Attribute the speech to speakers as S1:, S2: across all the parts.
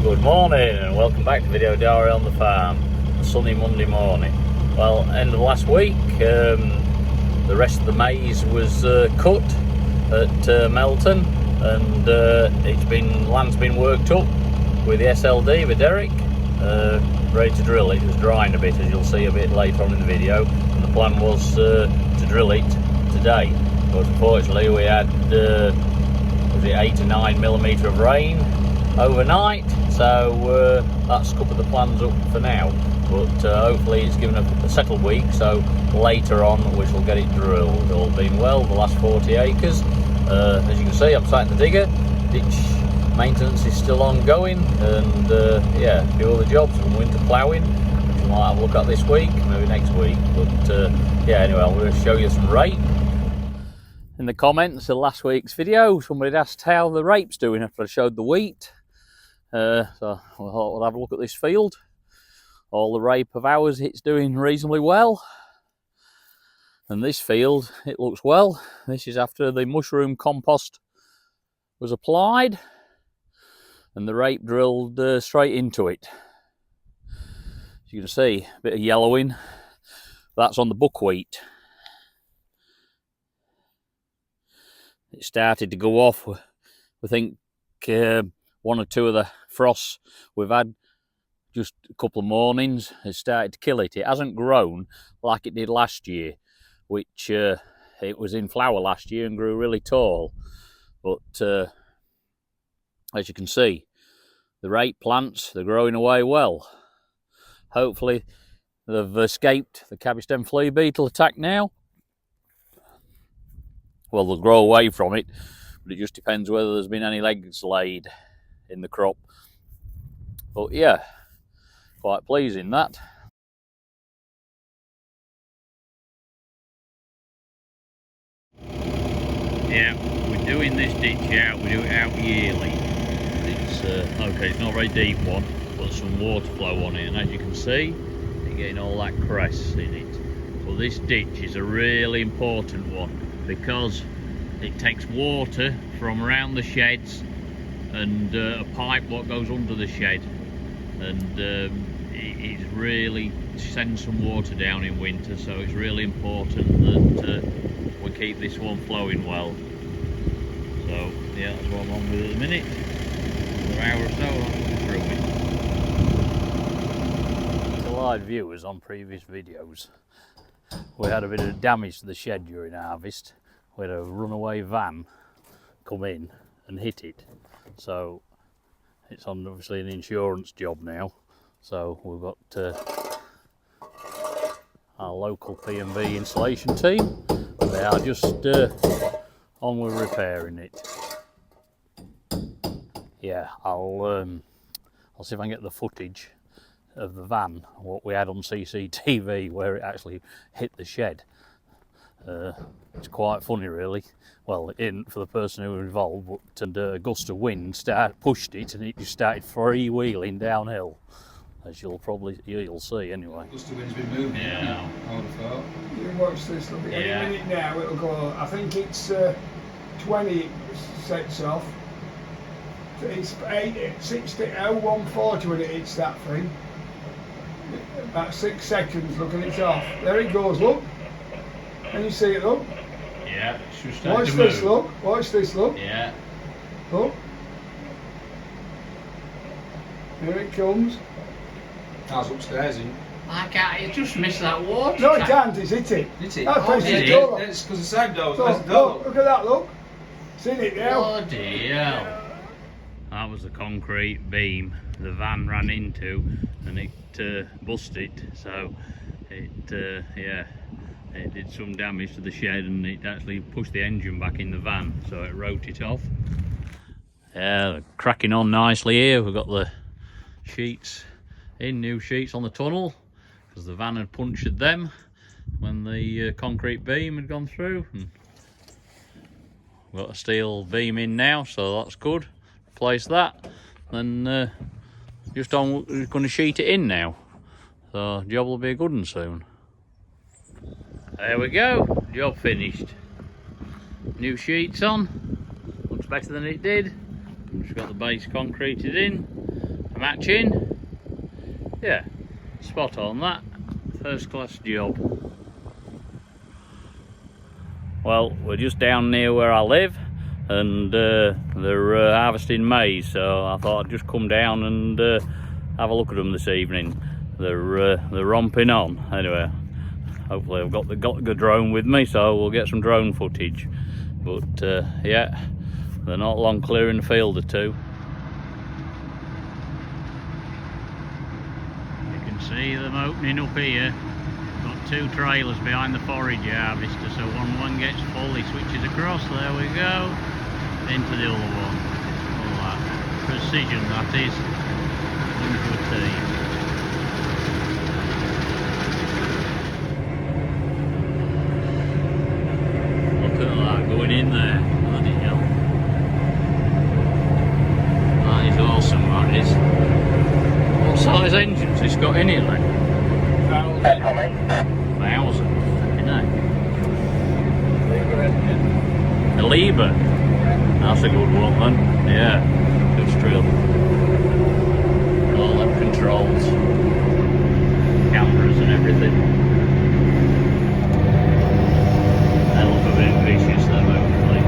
S1: Good morning and welcome back to Video Diary on the Farm. A sunny Monday morning. Well, end of last week, the rest of the maize was cut at Melton, and land's been worked up with the SLD, with Derek, ready to drill it. It was drying a bit, as you'll see a bit later on in the video, and the plan was to drill it today. But unfortunately we had was it 8 to 9 millimetre of rain overnight, so that's scuppered the plans up for now. But hopefully it's given a settled week, so later on we shall get it drilled. All been well, the last 40 acres. As you can see, I'm sat in the digger. Ditch maintenance is still ongoing, and yeah, a few other jobs from winter ploughing, which we might have a look at this week, maybe next week. But yeah, anyway, I'm going to show you some rape. In the comments of last week's video, somebody had asked how the rape's doing after I showed the wheat. So I thought we'll have a look at this field. All the rape of ours, it's doing reasonably well. And this field, it looks well. This is after the mushroom compost was applied and the rape drilled straight into it. As you can see, a bit of yellowing. That's on the buckwheat. It started to go off. I think one or two of the frosts we've had just a couple of mornings has started to kill it. It hasn't grown like it did last year, which it was in flower last year and grew really tall. But as you can see, the rape plants, they're growing away well. Hopefully they've escaped the cabbage stem flea beetle attack now. Well, they'll grow away from it, but it just depends whether there's been any eggs laid in the crop. But yeah, quite pleasing that. Yeah, we're doing this ditch out, we do it out yearly. It's okay, it's not a very deep one, but some water flow on it, and as you can see, you're getting all that cress in it. Well, this ditch is a really important one because it takes water from around the sheds and a pipe what goes under the shed, and it really sends some water down in winter, so it's really important that we keep this one flowing well. So yeah, that's what I'm on with at the minute. Another hour or so, I'll go through it. To live viewers on previous videos, we had a bit of damage to the shed during harvest. We had a runaway van come in and hit it. So it's obviously an insurance job now. So we've got our local P&B installation team. They are just on with repairing it. Yeah, I'll see if I can get the footage of the van, what we had on CCTV, where it actually hit the shed. It's quite funny, really. Well, it isn't for the person who was involved, but a gust of wind pushed it, and it just started freewheeling downhill, as you'll see anyway.
S2: Gust of wind's been moving.
S1: Yeah.
S2: I would have thought.
S3: You can watch this. Look,
S1: Yeah.
S3: any minute now it'll go. I think it's 20 sets off. It's 60, 140 when it hits that thing. About 6 seconds. Look, and it's off. There it goes. Look. Can you see it? Look.
S1: Yeah, it's just starting
S3: Watch
S1: to
S3: this.
S1: move.
S3: Look. Watch this. Look.
S1: Yeah.
S3: Look. Here it comes.
S2: I was upstairs in.
S1: I can't, it just missed that water.
S3: No, it can't. It's hit it.
S2: Did it?
S3: That's
S2: Oh,
S3: the door.
S2: it's because the side door was
S3: Look,
S2: the door.
S3: look at that. Look. Seen it now.
S1: Bloody hell. That was the concrete beam the van ran into, and it busted. So it yeah, it did some damage to the shed, and it actually pushed the engine back in the van, so it wrote it off. Yeah, they're cracking on nicely here. We've got the sheets in, new sheets on the tunnel, because the van had punctured them when the concrete beam had gone through. And got a steel beam in now, so that's good. Replace that, then just on, we're going to sheet it in now, so job will be a good one soon. There we go, job finished. New sheets on, looks better than it did. Just got the base concreted in, Matching? Yeah, spot on that. First class job. Well, we're just down near where I live, and they're harvesting maize, so I thought I'd just come down and have a look at them this evening. They're romping on. Anyway, hopefully I've got the drone with me, so we'll get some drone footage. But yeah, they're not long clearing the field or two. You can see them opening up here. Got two trailers behind the forage harvester, so when one gets full he switches across, there we go, into the other one. All that precision, that is, into a T. Look at that going in there, bloody hell. That is awesome, that is. What size engines it's got in it then? 1,000, you know. A Liebherr. That's a good one then. Yeah, good strip. All them controls, cameras and everything. They look a bit vicious, them open flames.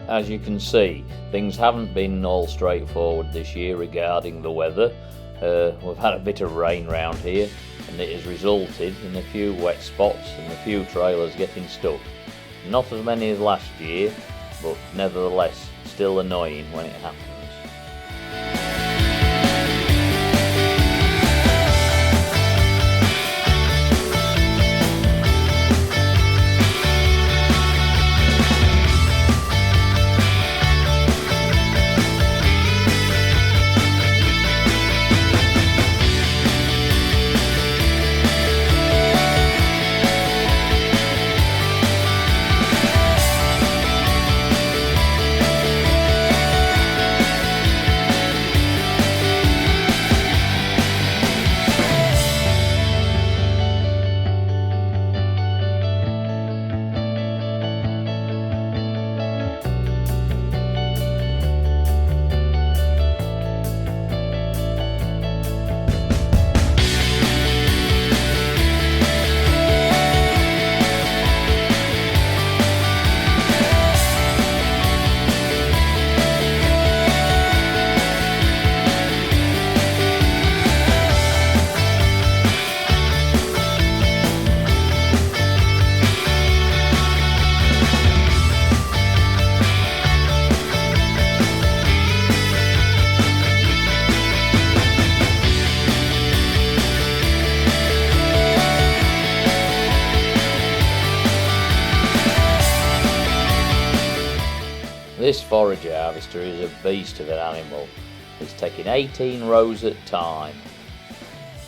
S1: As you can see, things haven't been all straightforward this year regarding the weather. We've had a bit of rain round here, and it has resulted in a few wet spots and a few trailers getting stuck. Not as many as last year, but nevertheless still annoying when it happens. This forage harvester is a beast of an animal. It's taking 18 rows at a time,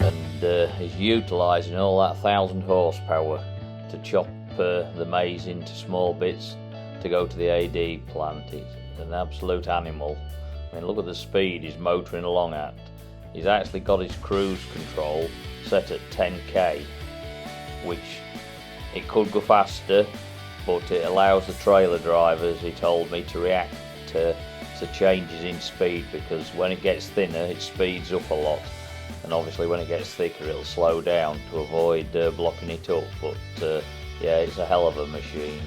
S1: and is utilising all that 1,000 horsepower to chop the maize into small bits to go to the AD plant. It's an absolute animal. I mean, look at the speed he's motoring along at. He's actually got his cruise control set at 10k, which it could go faster, but it allows the trailer drivers, he told me, to react to changes in speed, because when it gets thinner it speeds up a lot, and obviously when it gets thicker it'll slow down to avoid blocking it up, but yeah, it's a hell of a machine.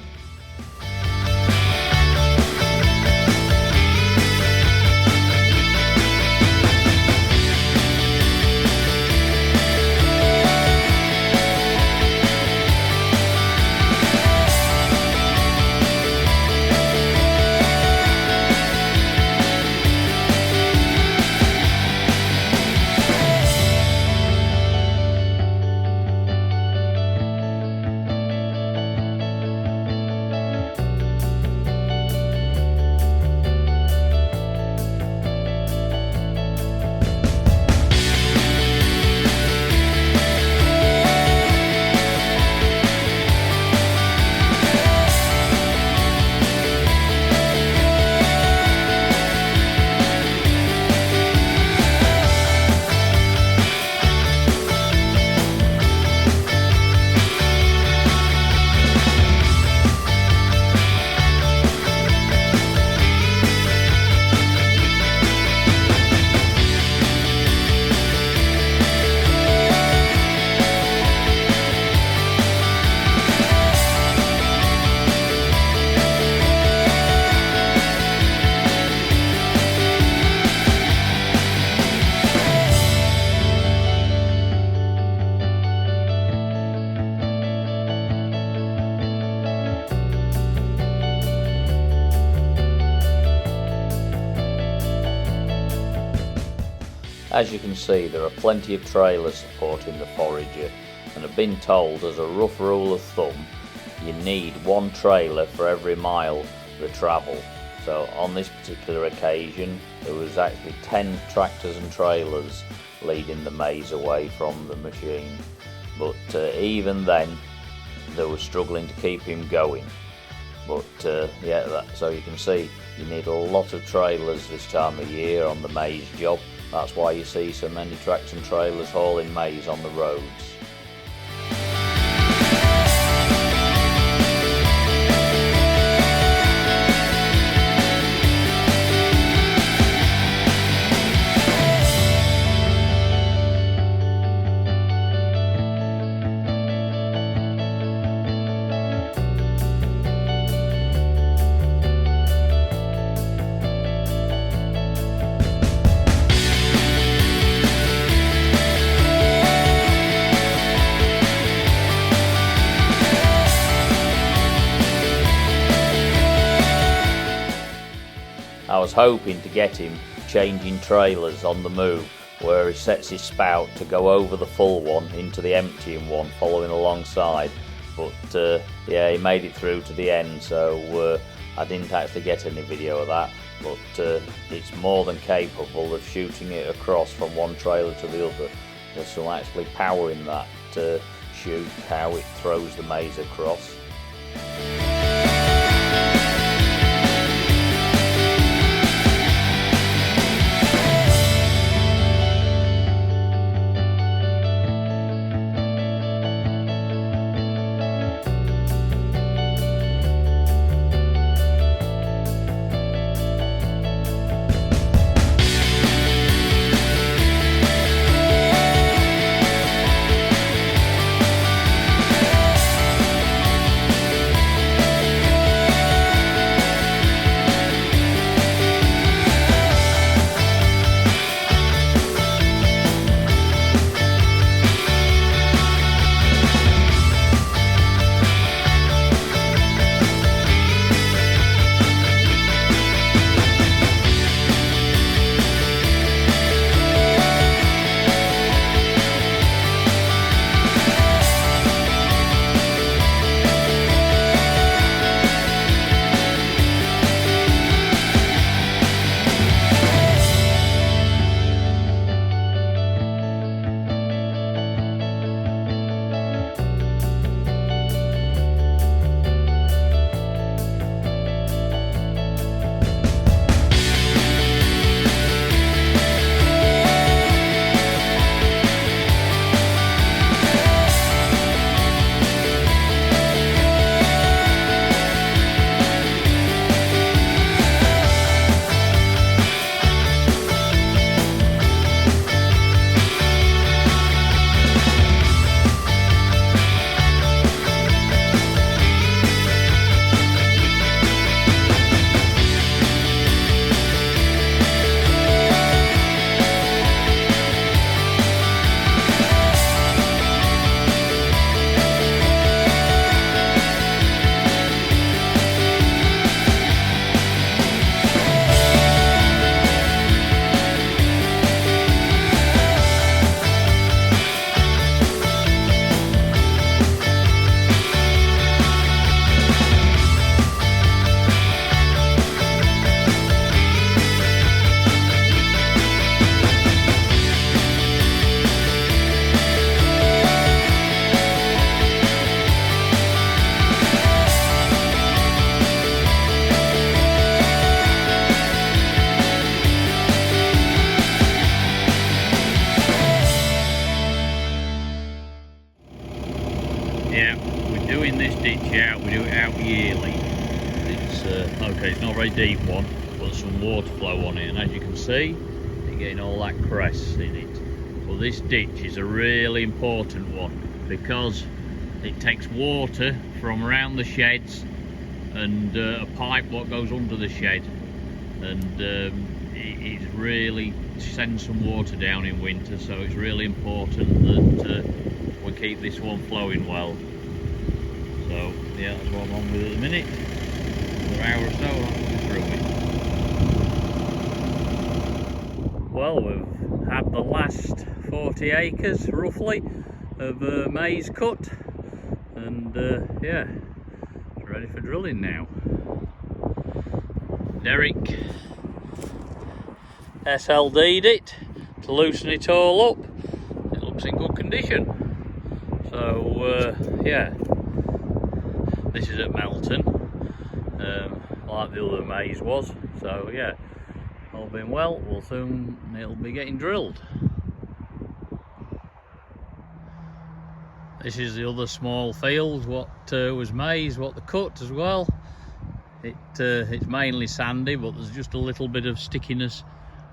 S1: As you can see, there are plenty of trailers supporting the forager, and I've been told, as a rough rule of thumb, you need one trailer for every mile they travel. So on this particular occasion there was actually 10 tractors and trailers leading the maize away from the machine, but even then they were struggling to keep him going. But yeah, so you can see you need a lot of trailers this time of year on the maize job. That's why you see so many tractors and trailers hauling maize on the roads. I was hoping to get him changing trailers on the move, where he sets his spout to go over the full one into the emptying one following alongside, but yeah, he made it through to the end, so I didn't actually get any video of that, but it's more than capable of shooting it across from one trailer to the other. There's some actually power in that to shoot how it throws the maize across. doing this ditch out, we do it out yearly. It's okay, it's not a very deep one, but some water flow on it, and as you can see, you're getting all that cress in it. Well, this ditch is a really important one because it takes water from around the sheds and a pipe what goes under the shed, and it really sends some water down in winter, so it's really important that we keep this one flowing well. So yeah, that's what I'm on with at the minute. Another hour or so, I'll be through it. Well, we've had the last 40 acres roughly of maize cut, and yeah, it's ready for drilling now. Derek SLD'd it to loosen it all up. It looks in good condition. So yeah, this is at Melton, like the other maize was. So yeah, all being well, it'll be getting drilled. This is the other small field, what was maize, what they cut as well. It's mainly sandy, but there's just a little bit of stickiness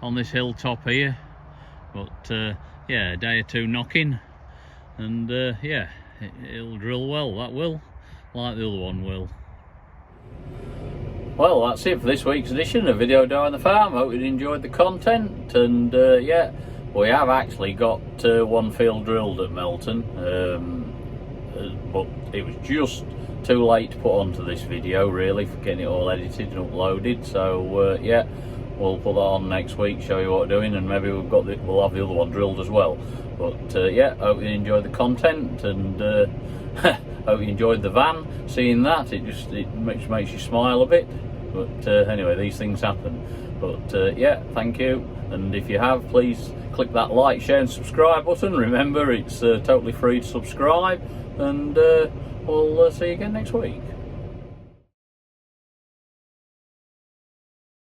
S1: on this hilltop here. But yeah, a day or two knocking, and yeah, it'll drill well, that will, like the other one will. Well, that's it for this week's edition of Video Down the Farm. Hope you enjoyed the content, and yeah, we have actually got one field drilled at Melton, but it was just too late to put onto this video really for getting it all edited and uploaded. So yeah, we'll put that on next week, show you what we're doing, and maybe we'll have the other one drilled as well. But yeah, hope you enjoyed the content, and hope you enjoyed the van. Seeing that, it makes you smile a bit. But anyway, these things happen. But yeah, thank you, and if you have, please click that like, share and subscribe button. Remember, it's totally free to subscribe, and we'll see you again next week.